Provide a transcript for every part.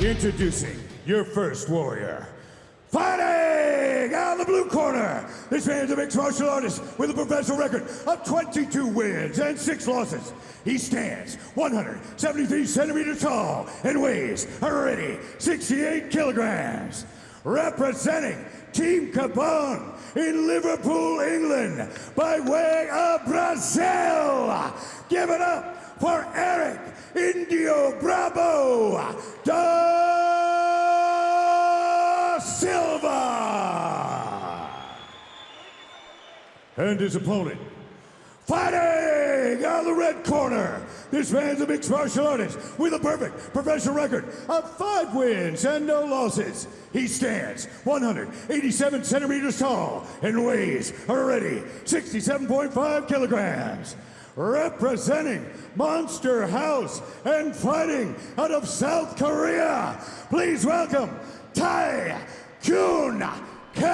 Introducing your first warrior. Fighting out of the blue corner, this man's a mixed martial artist with a professional record of 22 wins and 6 losses. He stands 173 centimeters tall and weighs already 68 kilograms. Representing Team Capone in Liverpool, England, by way of Brazil. Give it up for Erick Indio Bravo da Silva. And his opponent, fighting out of the red corner, this man's a mixed martial artist with a perfect professional record of 5 wins and no losses. He stands 187 centimeters tall and weighs already 67.5 kilograms. Representing Monster House and fighting out of South Korea, please welcome Tae Kyun Kim.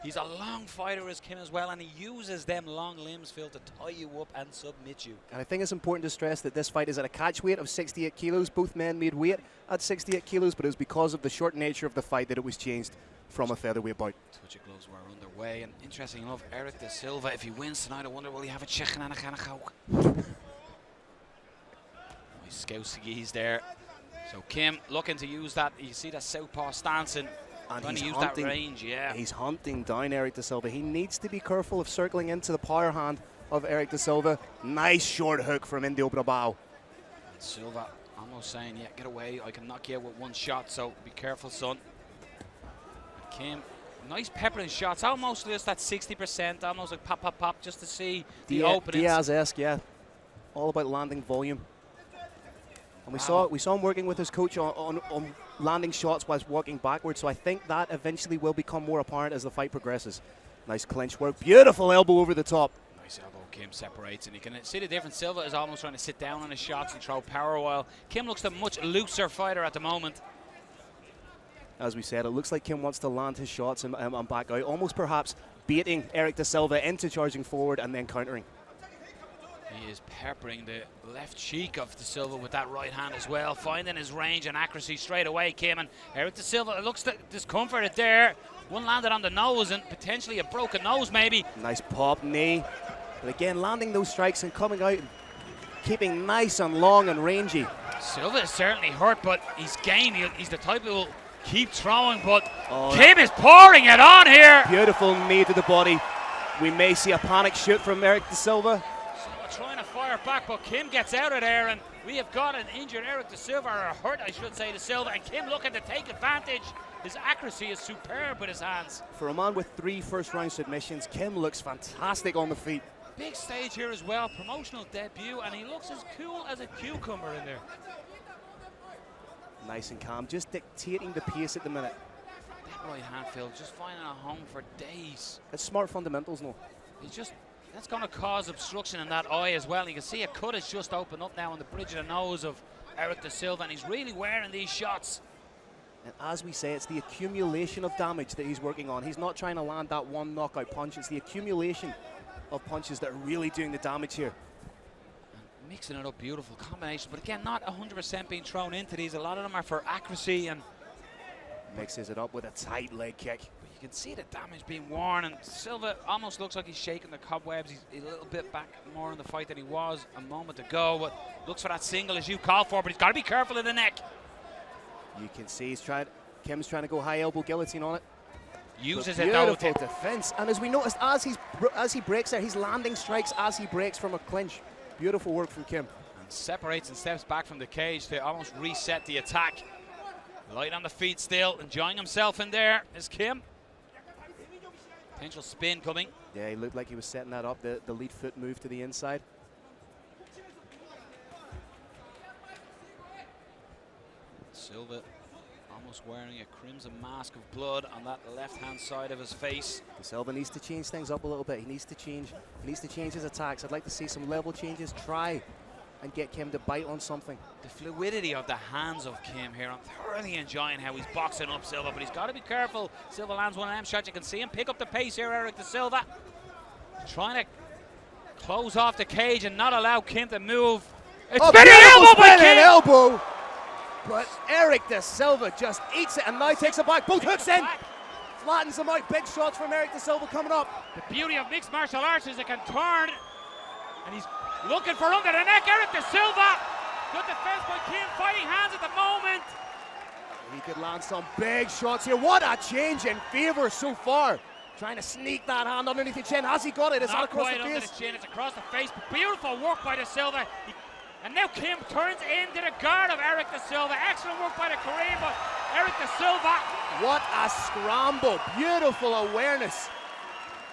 He's a long fighter as Kim as well, and he uses them long limbs, Phil, to tie you up and submit you. And I think it's important to stress that this fight is at a catch weight of 68 kilos. Both men made weight at 68 kilos, but it was because of the short nature of the fight that it was changed from a featherweight bout. Touch of gloves were underway, and interesting enough, Erick da Silva, if he wins tonight, I wonder will he have a chicken and a can of coke. Nice scousey there. So Kim looking to use that. You see that southpaw stance and trying to use that range. Yeah, he's hunting down Erick da Silva. He needs to be careful of circling into the power hand of Erick da Silva. Nice short hook from Indio Bravo. And Silva almost saying, yeah, get away, I can knock you out with one shot, so be careful, son. Kim, nice peppering shots, almost just that 60%, almost like pop, pop, pop, just to see the openings. Diaz-esque, yeah. All about landing volume. And we saw him working with his coach on landing shots whilst walking backwards, so I think that eventually will become more apparent as the fight progresses. Nice clinch work, beautiful elbow over the top. Nice elbow, Kim separates, and you can see the difference. Silva is almost trying to sit down on his shots and throw power, while Kim looks a much looser fighter at the moment. As we said, it looks like Kim wants to land his shots and back out, almost perhaps baiting Erick da Silva into charging forward and then countering. He is peppering the left cheek of da Silva with that right hand as well, finding his range and accuracy straight away, Kim. And Erick da Silva looks discomforted there. One landed on the nose and potentially a broken nose maybe. Nice pop knee. But again, landing those strikes and coming out and keeping nice and long and rangy. Silva is certainly hurt, but he's game. He's the type who will keep throwing, but Kim is pouring it on here. Beautiful knee to the body. We may see a panic shoot from Erick da Silva. Trying to fire back, but Kim gets out of there, and we have got an injured Erick da Silva, or a hurt, I should say, da Silva, and Kim looking to take advantage. His accuracy is superb with his hands. For a man with 3 first-round submissions, Kim looks fantastic on the feet. Big stage here as well, promotional debut, and he looks as cool as a cucumber in there. Nice and calm, just dictating the pace at the minute. That right hand, Phil, just finding a home for days. It's smart fundamentals, no. He's just, that's going to cause obstruction in that eye as well. You can see a cut has just opened up now on the bridge of the nose of Erick da Silva, and he's really wearing these shots. And as we say, it's the accumulation of damage that he's working on. He's not trying to land that one knockout punch. It's the accumulation of punches that are really doing the damage here. And mixing it up, beautiful combination. But again, not 100% being thrown into these. A lot of them are for accuracy, and mixes it up with a tight leg kick. But you can see the damage being worn, and Silva almost looks like he's shaking the cobwebs. He's a little bit back more in the fight than he was a moment ago, but looks for that single as you call for, but he's got to be careful in the neck. You can see Kim's trying to go high elbow guillotine on it. Uses it though. Beautiful defense, and as we noticed, as he breaks there, he's landing strikes as he breaks from a clinch. Beautiful work from Kim. And separates and steps back from the cage to almost reset the attack. Light on the feet still, enjoying himself in there is Kim. Potential spin coming. Yeah, he looked like he was setting that up, the lead foot move to the inside. Silva almost wearing a crimson mask of blood on that left-hand side of his face. Da Silva needs to change things up a little bit. He needs to change his attacks. I'd like to see some level changes. Try and get Kim to bite on something. The fluidity of the hands of Kim here. I'm thoroughly enjoying how he's boxing up Silva, but he's got to be careful. Silva lands one of them shots. You can see him pick up the pace here, Erick da Silva. Trying to close off the cage and not allow Kim to move. It's Oh, spinning beautiful elbow by spinning Kim! elbow. But Erick da Silva just eats it and now takes it back. Both hooks in. Flattens him out. Big shots from Erick da Silva coming up. The beauty of mixed martial arts is it can turn. And he's looking for under the neck. Erick da Silva. Good defense by Kim. Fighting hands at the moment. He could land some big shots here. What a change in favour so far. Trying to sneak that hand underneath the chin. Has he got it? It's not across the under face. the chin. It's across the face. Beautiful work by da Silva. And now Kim turns into the guard of Erick da Silva. Excellent work by the Korean, but Erick da Silva. What a scramble. Beautiful awareness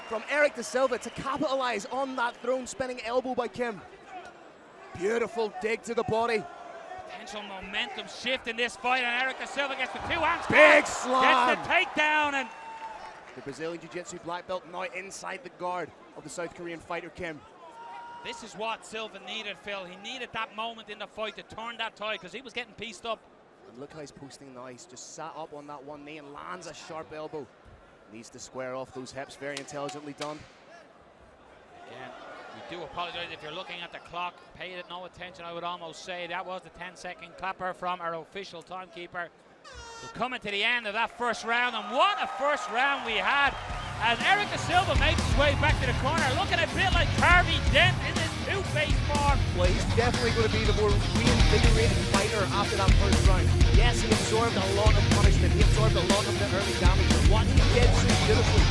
from Erick da Silva to capitalise on that throne spinning elbow by Kim. Beautiful dig to the body. Potential momentum shift in this fight, and Erick da Silva gets the two hands. Big slam. Gets the takedown, and the Brazilian Jiu-Jitsu black belt now inside the guard of the South Korean fighter Kim. this is what Silva needed, Phil. He needed that moment in the fight to turn that tide because he was getting pieced up. And look how he's posting now. He's just sat up on that one knee and lands a sharp elbow. Needs to square off those hips. Very intelligently done. Yeah, we do apologize if you're looking at the clock. Pay it no attention, I would almost say. That was the 10-second clapper from our official timekeeper. So coming to the end of that first round, and what a first round we had as Erick da Silva makes his way back to the corner, looking a bit like Harvey Dent in his two-face form. Well, he's definitely going to be the more reinvigorated fighter after that first round. Yes, he absorbed a lot of punishment. He absorbed a lot of the early damage. But what he did so beautifully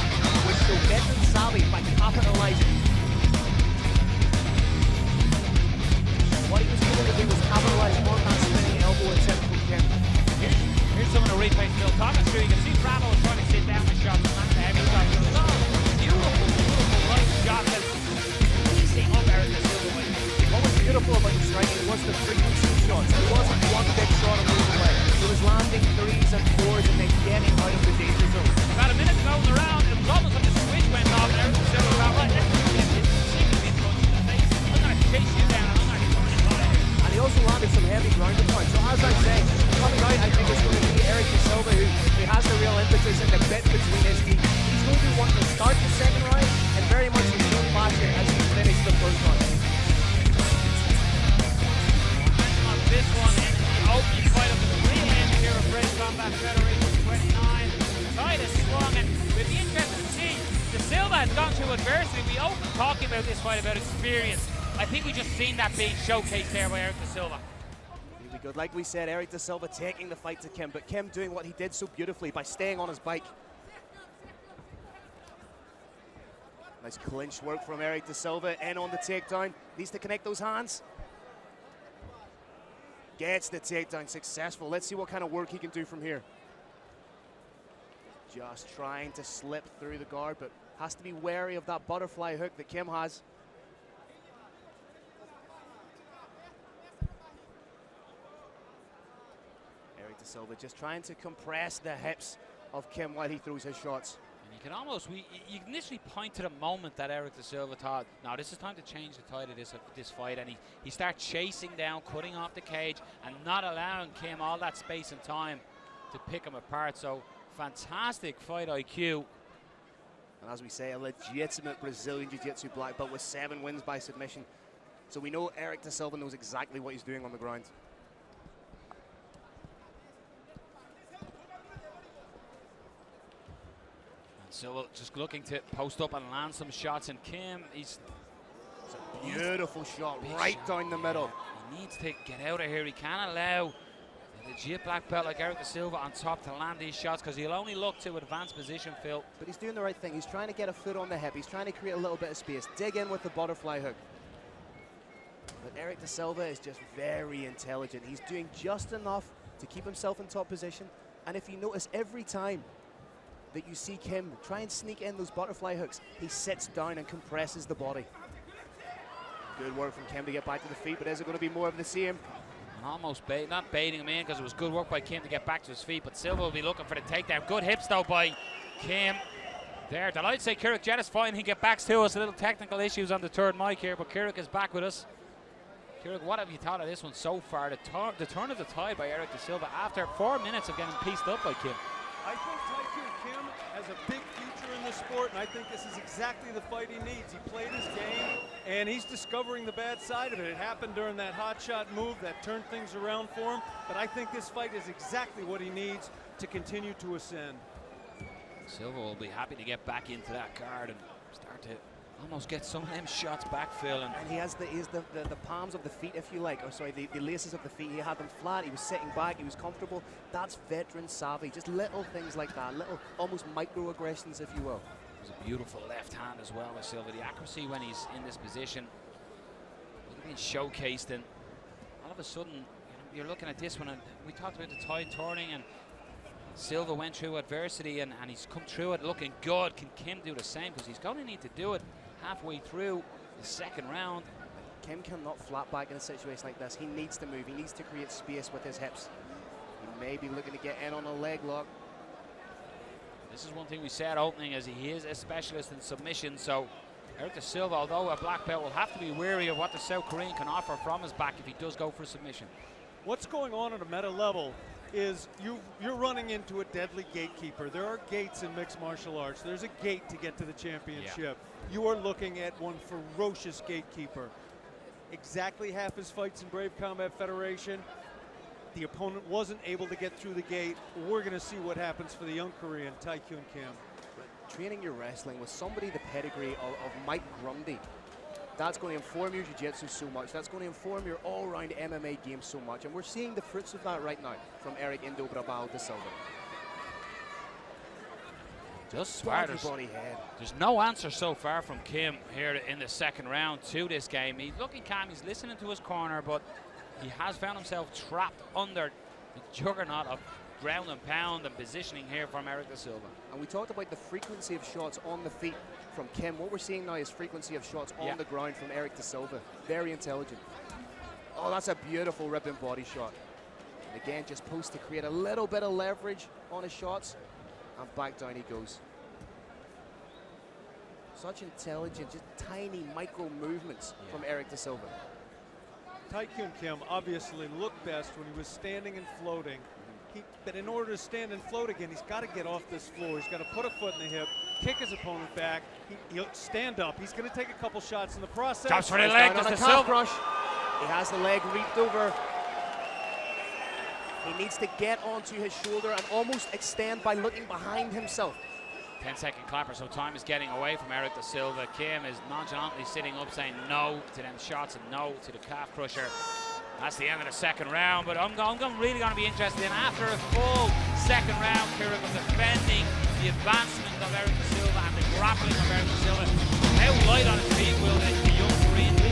was so veteran savvy by capitalizing. What he was able to do was capitalize on that spinning elbow and typical Kim. Here's some of the replays Phil talking through. You can see Bravo was trying to sit down the shot, but not the heavy shot. Beautiful, beautiful light shot that's piecing up Erick da Silva. What was beautiful about the striking was the frequency of shots. It wasn't one big shot and moving away. It was landing threes and fours and then getting out of the danger zone. About a minute to go in the round, it was almost like the switch went off, and Erick da Silva was right. Let's get this significant punch in the face. I'm going to chase you down, and I'm going to turn it on. And he also landed some heavy ground points. So as I say, coming out, I think it's going to be Erick da Silva who has the real impetus in the bit between his feet. He's going to want to start the second round and very much in full fashion as he finished the first round. On this one in the opening fight of the real end here of Brave Combat Federation 29. The tide is swung, and we'd be interested to see da Silva has gone through adversity. We often talking about this fight about experience. I think we just seen that being showcased there by Erick da Silva. Really good. Like we said, Erick da Silva taking the fight to Kim, but Kim doing what he did so beautifully by staying on his bike. Nice clinch work from Erick da Silva, in on the takedown. Needs to connect those hands. Gets the takedown successful. Let's see what kind of work he can do from here. Just trying to slip through the guard, but has to be wary of that butterfly hook that Kim has. Erick da Silva just trying to compress the hips of Kim while he throws his shots. And you can almost, you can literally point to the moment that Erick da Silva thought, now this is time to change the tide of this fight, and he starts chasing down, cutting off the cage, and not allowing Kim all that space and time to pick him apart. So fantastic fight IQ. And as we say, a legitimate Brazilian Jiu-Jitsu black belt with 7 wins by submission. So we know Erick da Silva knows exactly what he's doing on the ground. So just looking to post up and land some shots, and Kim, he's a beautiful shot right down the middle. He needs to get out of here. He can't allow a legit black belt like Erick da Silva on top to land these shots because he'll only look to advance position, Phil. But he's doing the right thing. He's trying to get a foot on the hip. He's trying to create a little bit of space. Dig in with the butterfly hook. But Erick da Silva is just very intelligent. He's doing just enough to keep himself in top position. And if you notice, every time that you see Kim try and sneak in those butterfly hooks, he sits down and compresses the body. Good work from Kim to get back to the feet, but is it going to be more of the same? Almost not baiting him in because it was good work by Kim to get back to his feet, but Silva will be looking for the takedown. Good hips though by Kim. There, delighted to say Keurig Jet is fine. He get back to us. A little technical issues on the third mic here, but Keurig is back with us. Keurig, what have you thought of this one so far? The turn of the tide by Erick da Silva after 4 minutes of getting pieced up by Kim. I think Tae Kyun Kim has a big future in the sport, and I think this is exactly the fight he needs. He played his game, and he's discovering the bad side of it. It happened during that hot shot move that turned things around for him, but I think this fight is exactly what he needs to continue to ascend. Silva will be happy to get back into that guard and start to almost get some of them shots back, Phil. And he has the palms of the feet, if you like, or sorry, the laces of the feet. He had them flat, he was sitting back, he was comfortable. That's veteran savvy, just little things like that, little almost microaggressions, if you will. There's a beautiful left hand as well with Silva. The accuracy when he's in this position, being showcased, and all of a sudden, you know, you're looking at this one, and we talked about the tide turning, and Silva went through adversity, and he's come through it looking good. Can Kim do the same? Because he's going to need to do it halfway through the second round. Kim cannot flat back in a situation like this. He needs to move. He needs to create space with his hips. He may be looking to get in on a leg lock. This is one thing we said opening, as he is a specialist in submission. So Erick da Silva, although a black belt, will have to be wary of what the South Korean can offer from his back if he does go for submission. What's going on at a meta level is you're running into a deadly gatekeeper. There are gates in mixed martial arts. There's a gate to get to the championship. Yeah. You are looking at one ferocious gatekeeper. Exactly half his fights in Brave Combat Federation, the opponent wasn't able to get through the gate. We're going to see what happens for the young Korean, Tae Kyun Kim. Training your wrestling with somebody the pedigree of Mike Grundy, that's going to inform your jiu-jitsu so much. That's going to inform your all-round MMA game so much. And we're seeing the fruits of that right now from Erick da Silva. Just far, there's no answer so far from Kim here in the second round to this game. He's looking calm, he's listening to his corner, but he has found himself trapped under the juggernaut of ground and pound and positioning here from Erick da Silva. And we talked about the frequency of shots on the feet from Kim. What we're seeing now is frequency of shots on the ground from Erick da Silva. Very intelligent. Oh, that's a beautiful ripping body shot. And again, just post to create a little bit of leverage on his shots, and back down he goes. Such intelligent, just tiny micro movements from Erick da Silva. Tae Kyun Kim obviously looked best when he was standing and floating. But in order to stand and float again, he's got to get off this floor. He's got to put a foot in the hip, kick his opponent back. He'll stand up. He's going to take a couple shots in the process. Drops for the leg, on a calf crush. He has the leg reaped over. He needs to get onto his shoulder and almost extend by looking behind himself. 10-second clapper, so time is getting away from Erick da Silva. Kim is nonchalantly sitting up saying no to them shots and no to the calf crusher. That's the end of the second round, but I'm really going to be interested in, after a full second round, Kieran, of defending the advancement of Erick da Silva and the grappling of Erick da Silva. How light on his feet will the young Korean be?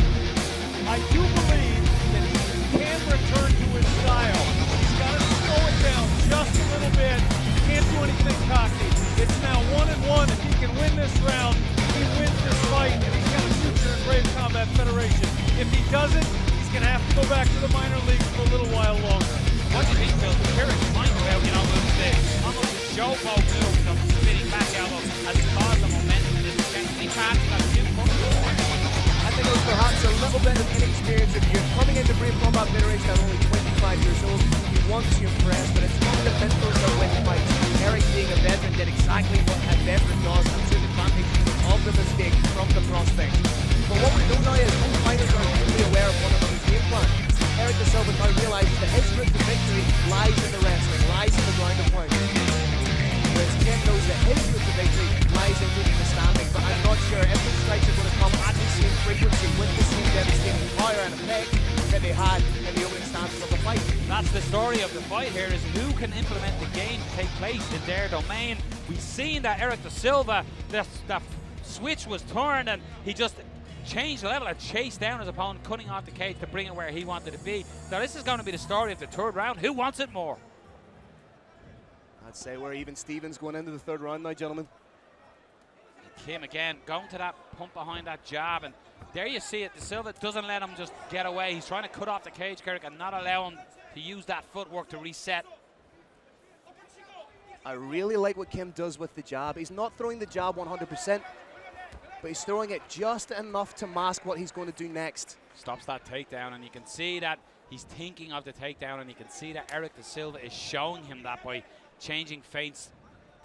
I do believe that he can return to his style. He's got to slow it down just a little bit. He can't do anything cocky. It's now 1-1. If he can win this round, he wins this fight, and he's got a future in Brave Combat Federation. If he doesn't, he's going to have to go back to the minor leagues for a little while longer. What do you think, Phil? Kieran's mind about, you know, almost a showboat move of spinning back elbow has caused the momentum in this defense. He can't got a few punches. I think it was perhaps a little bit of inexperience. If you're coming into Brave Combat Federation at only 25 years old, you want to impress, but it's fundamentals that win fights. Erick, being a veteran, did exactly what a veteran does and took advantage of the mistake from the prospect. But what we know now is both fighters are fully aware of one another's game plan. Erick da Silva now realizes that his route to victory lies in the wrestling, lies in the ground and pound. Whereas Kim knows that his route to victory lies in doing the standing, but I'm not sure if those strikes are going to come at the same frequency with the same devastating power and effect that they had in the opening stances of the fight. That's the story of the fight here, is who can implement the game to take place in their domain. We've seen that Erick da Silva, the switch was turned and he just changed the level and chased down his opponent, cutting off the cage to bring it where he wanted to be. So this is going to be the story of the third round. Who wants it more? I'd say we're even Stevens going into the third round now, gentlemen. Kim again going to that pump behind that jab, and there you see it. Da Silva doesn't let him just get away. He's trying to cut off the cage, Kirk, and not allow him to use that footwork to reset. I really like what Kim does with the jab. He's not throwing the jab 100%, but he's throwing it just enough to mask what he's going to do next. Stops that takedown, and you can see that he's thinking of the takedown, and you can see that Erick da Silva is showing him that by changing feints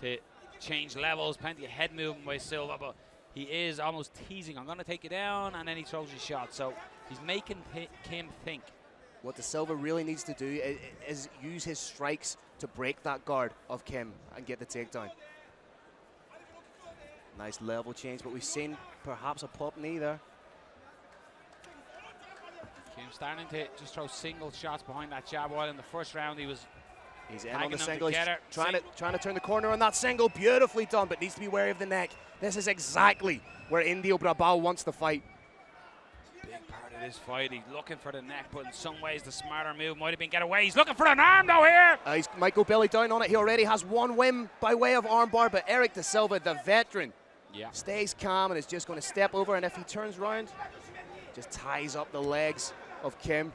to change levels, plenty of head movement by Silva, but he is almost teasing. I'm going to take you down, and then he throws his shot. So he's making Kim think. What Da Silva really needs to do is use his strikes to break that guard of Kim and get the takedown. Nice level change, but we've seen perhaps a pop knee there. Kim starting to just throw single shots behind that jab, while in the first round he's in on the single. He's together. trying to turn the corner on that single. Beautifully done, but needs to be wary of the neck. This is exactly where Indio Brabao wants to fight. Big part of this fight. He's looking for the neck, but in some ways the smarter move might have been get away. He's looking for an arm though here. He might go belly down on it. He already has one win by way of armbar, but Erick da Silva, the veteran, stays calm and is just going to step over, and if he turns around, just ties up the legs of Kim.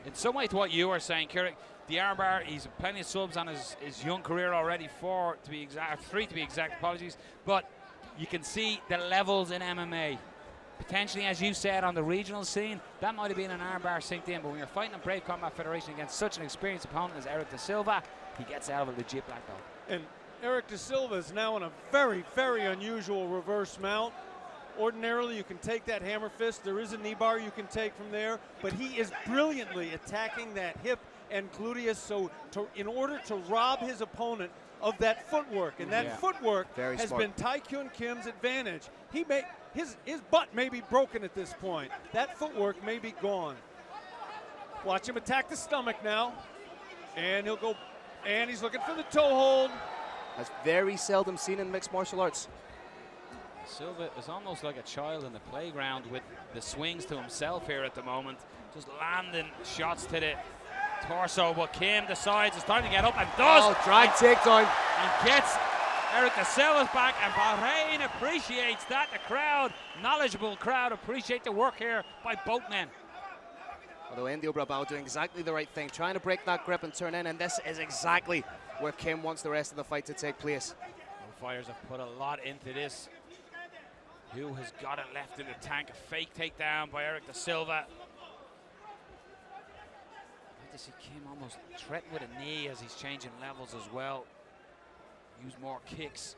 In some way to what you were saying, Kieran, the armbar, he's plenty of subs on his young career already, 4 to be exact, 3 to be exact, apologies, but you can see the levels in MMA. Potentially, as you said, on the regional scene, that might have been an armbar synced in, but when you're fighting in Brave Combat Federation against such an experienced opponent as Erick da Silva, he gets out of a legit black belt. And Erick da Silva is now in a very, very unusual reverse mount. Ordinarily, you can take that hammer fist. There is a knee bar you can take from there, but he is brilliantly attacking that hip and gluteus, so in order to rob his opponent of that footwork, and that footwork has been Tae Kyun Kim's advantage. His butt may be broken at this point. That footwork may be gone. Watch him attack the stomach now, and he'll go, and he's looking for the toe hold. That's very seldom seen in mixed martial arts. Silva is almost like a child in the playground with the swings to himself here at the moment, just landing shots to the torso, but Kim decides it's time to get up and does. Oh, drag takedown. And gets Erick da Silva's back, and Bahrain appreciates that. The crowd, knowledgeable crowd, appreciate the work here by both men. Although Indio Brabao doing exactly the right thing, trying to break that grip and turn in, and this is exactly where Kim wants the rest of the fight to take place. Both fighters have put a lot into this. Who has got it left in the tank? A fake takedown by Erick da Silva. I to see Kim almost threaten with a knee as he's changing levels as well. Use more kicks.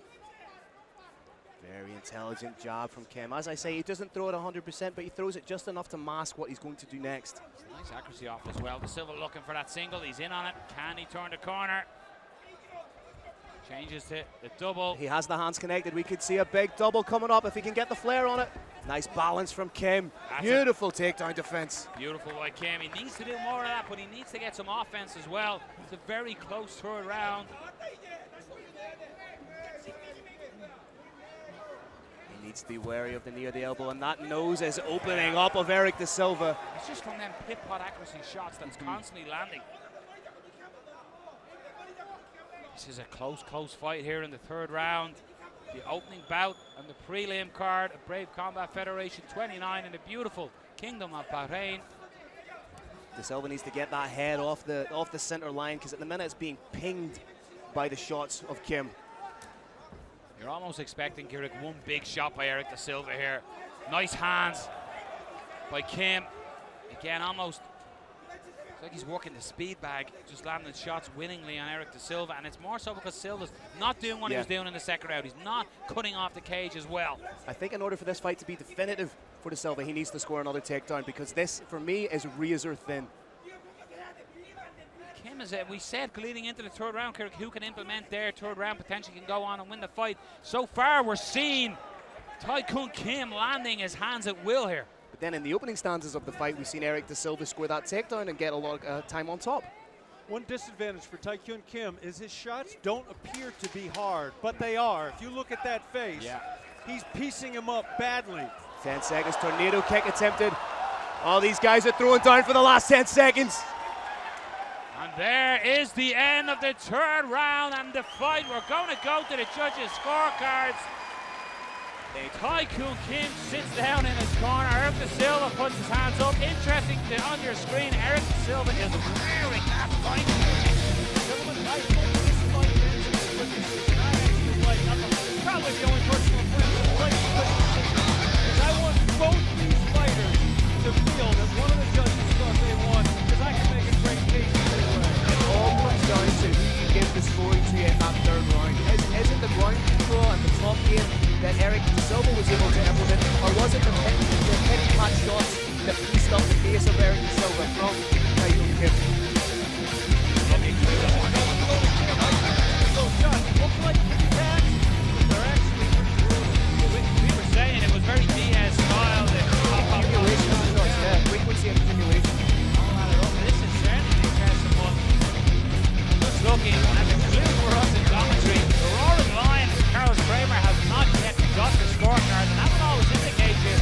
Very intelligent jab from Kim. As I say, he doesn't throw it 100%, but he throws it just enough to mask what he's going to do next. Nice accuracy off as well. Da Silva looking for that single. He's in on it. Can he turn the corner? Changes to the double. He has the hands connected. We could see a big double coming up if he can get the flare on it. Nice balance from Kim. Beautiful takedown defense. Beautiful by Kim. He needs to do more of that, but he needs to get some offense as well. It's a very close third round. He needs to be wary of the knee or the elbow, and that nose is opening up of Erick da Silva. It's just from them pit-pot accuracy shots that's constantly landing. This is a close fight here in the third round. The opening bout on the prelim card of Brave Combat Federation 29 in the beautiful Kingdom of Bahrain. Da Silva needs to get that head off the center line, because at the minute it's being pinged by the shots of Kim. You're almost expecting, Kieran, one big shot by Erick da Silva here. Nice hands by Kim. Again, almost it's like he's working the speed bag, just landing shots winningly on Erick da Silva, and it's more so because Silva's not doing what he was doing in the second round. He's not cutting off the cage as well. I think in order for this fight to be definitive for Da Silva, he needs to score another takedown, because this, for me, is razor thin. Kim, as we said leading into the third round, Kirk, who can implement their third round potentially can go on and win the fight. So far, we're seeing Tae Kyun Kim landing his hands at will here. But then in the opening stanzas of the fight, we've seen Erick da Silva score that takedown and get a lot of time on top. One disadvantage for Tae Kyun Kim is his shots don't appear to be hard, but they are. If you look at that face, he's piecing him up badly. 10 seconds, tornado kick attempted. All these guys are throwing down for the last 10 seconds. And there is the end of the third round and the fight. We're going to go to the judges' scorecards. Tae Kyun Kim sits down in his corner. Erick da Silva puts his hands up. Interesting on your screen, Erick da Silva is wearing that fight. Probably the only person who plays the fight, because I want both these fighters to feel that one of the judges thought they won, because I can make a great case this way. It all comes down to who you give the scoring to in that third round. Isn't the ground or was it the penny pot shots that pieced up the face of Erick da Silva from Tae Kyun Kim? Those shots look like attacks, but they're actually we were saying it was very Diaz style. Continuation of the shots, yeah, frequency and continuation. This is certainly an interesting one. Just looking, and it's clear for us in commentary, the roaring lion, Carlos Kramer, has not yet got the scorecard, and that will always indicate you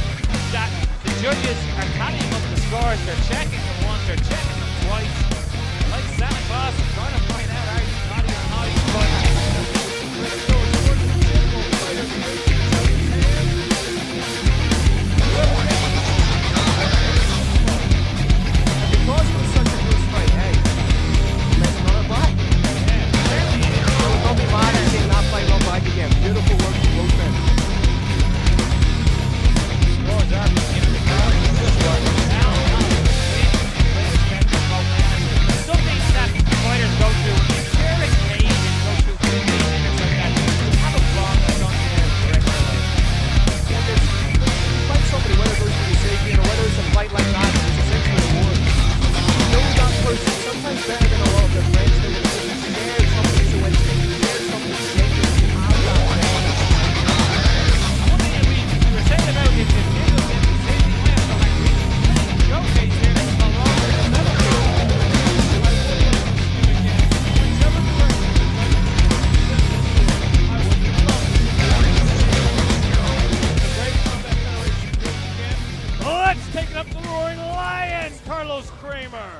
that the judges are tallying up the scores. They're checking them once, they're checking them twice. Like Santa Claus, is trying to find out are you naughty or naughty. Because it was such a close fight, hey, let's run it back. So we'll be mad at seeing that fight run back again. Beautiful work from both men. Scores are beginning to go. Something that fighters go through, share occasion, go through 15 minutes like that. Have a fun, that's on there correctly. Yeah, you fight somebody, whether it goes to the safety or whether it's a fight like that, it's essentially a war. You know that person sometimes better than a lot of their friends. They will share something so intimate, share something sacred, you have that. One thing that we were saying about if it was in the safety, we have to like showcase here, that's not wrong. There's another let's take it up to the roaring lion, Carlos Kramer.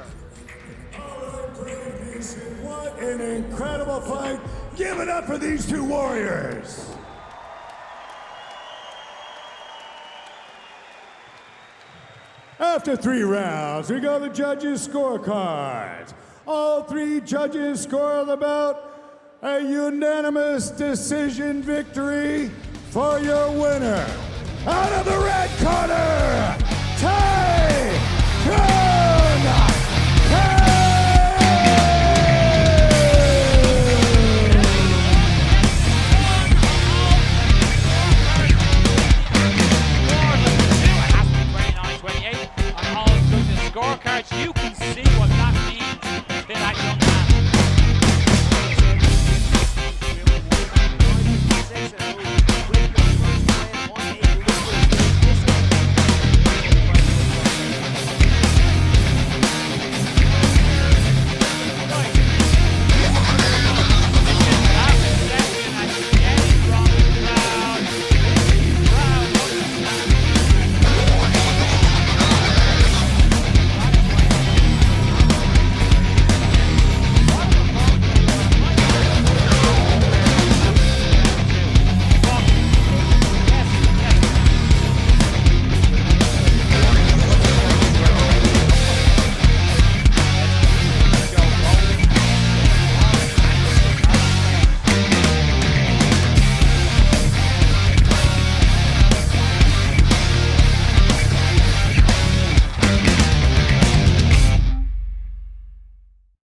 What an incredible fight. Give it up for these two warriors. After 3 rounds, we got the judges' scorecards. All 3 judges scored about a unanimous decision victory for your winner. Out of the red corner, Tae